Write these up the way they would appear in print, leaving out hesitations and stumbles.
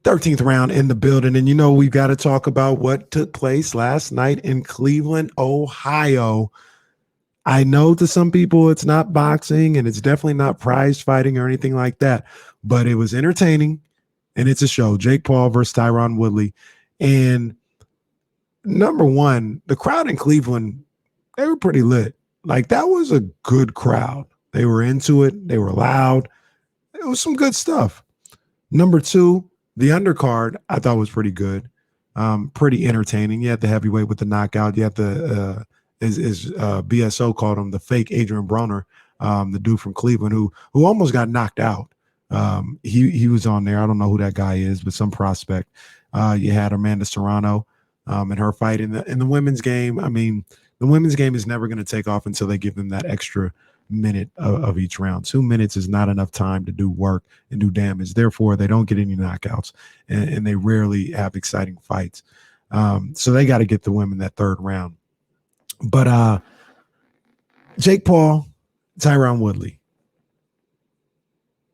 13th round in the building. And, we've got to talk about what took place last night in Cleveland, Ohio. I know to some people it's not boxing and it's definitely not prize fighting or anything like that, but it was entertaining and it's a show. Jake Paul versus Tyron Woodley. And number one, the crowd in Cleveland, they were pretty lit. Like, that was a good crowd. They were into it. They were loud. It was some good stuff. Number two, the undercard I thought was pretty good, pretty entertaining. You had the heavyweight with the knockout. You had the BSO called him the fake Adrian Broner, the dude from Cleveland who almost got knocked out. He was on there. I don't know who that guy is, but some prospect. You had Amanda Serrano and her fight in the women's game. I mean, the women's game is never going to take off until they give them that extra minute of each round. 2 minutes is not enough time to do work and do damage. Therefore, they don't get any knockouts, and they rarely have exciting fights. So they got to get the women that third round. But Jake Paul, Tyron Woodley,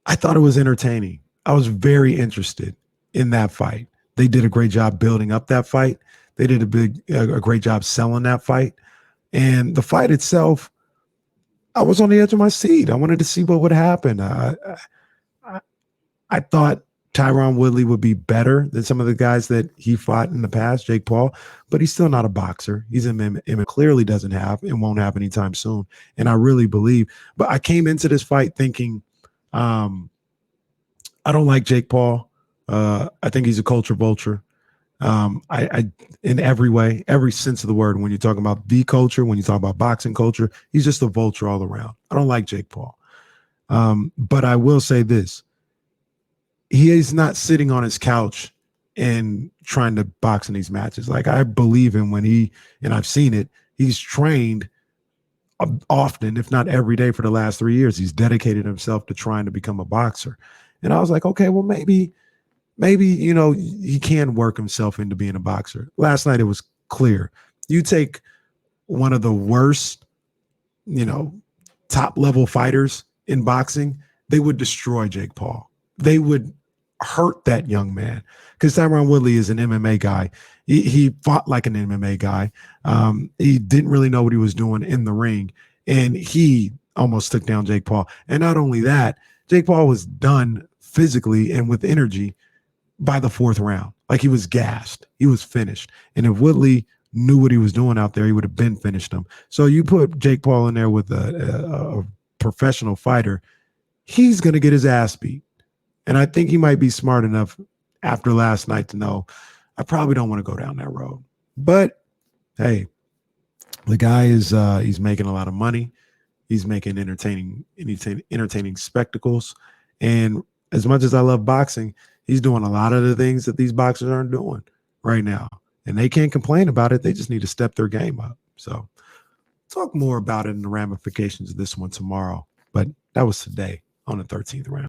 I thought it was entertaining. I was very interested in that fight. They did a great job building up that fight. They did a great job selling that fight. And the fight itself, I was on the edge of my seat. I wanted to see what would happen. I thought Tyron Woodley would be better than some of the guys that he fought in the past, Jake Paul, but he's still not a boxer. He's a MMA, clearly doesn't have and won't have anytime soon. And I really believe, but I came into this fight thinking, I don't like Jake Paul. I think he's a culture vulture. I in every way, every sense of the word, when you're talking about the culture, when you talk about boxing culture, he's just a vulture all around. I don't like Jake Paul. But I will say this. He is not sitting on his couch and trying to box in these matches. Like, I believe him and I've seen it, he's trained often, if not every day for the last 3 years. He's dedicated himself to trying to become a boxer. And I was like, okay, well, maybe, he can work himself into being a boxer. Last night, it was clear. You take one of the worst, top level fighters in boxing, they would destroy Jake Paul. They would hurt that young man, because Tyron Woodley is an MMA guy. He fought like an MMA guy. He didn't really know what he was doing in the ring, and he almost took down Jake Paul. And not only that, Jake Paul was done physically and with energy by the fourth round. Like, he was gassed. He was finished. And if Woodley knew what he was doing out there, he would have been finished him. So you put Jake Paul in there with a professional fighter, he's going to get his ass beat. And I think he might be smart enough after last night to know, I probably don't want to go down that road. But hey, the guy is he's making a lot of money. He's making entertaining spectacles. And as much as I love boxing, he's doing a lot of the things that these boxers aren't doing right now. And they can't complain about it. They just need to step their game up. So talk more about it and the ramifications of this one tomorrow. But that was today on the 13th round.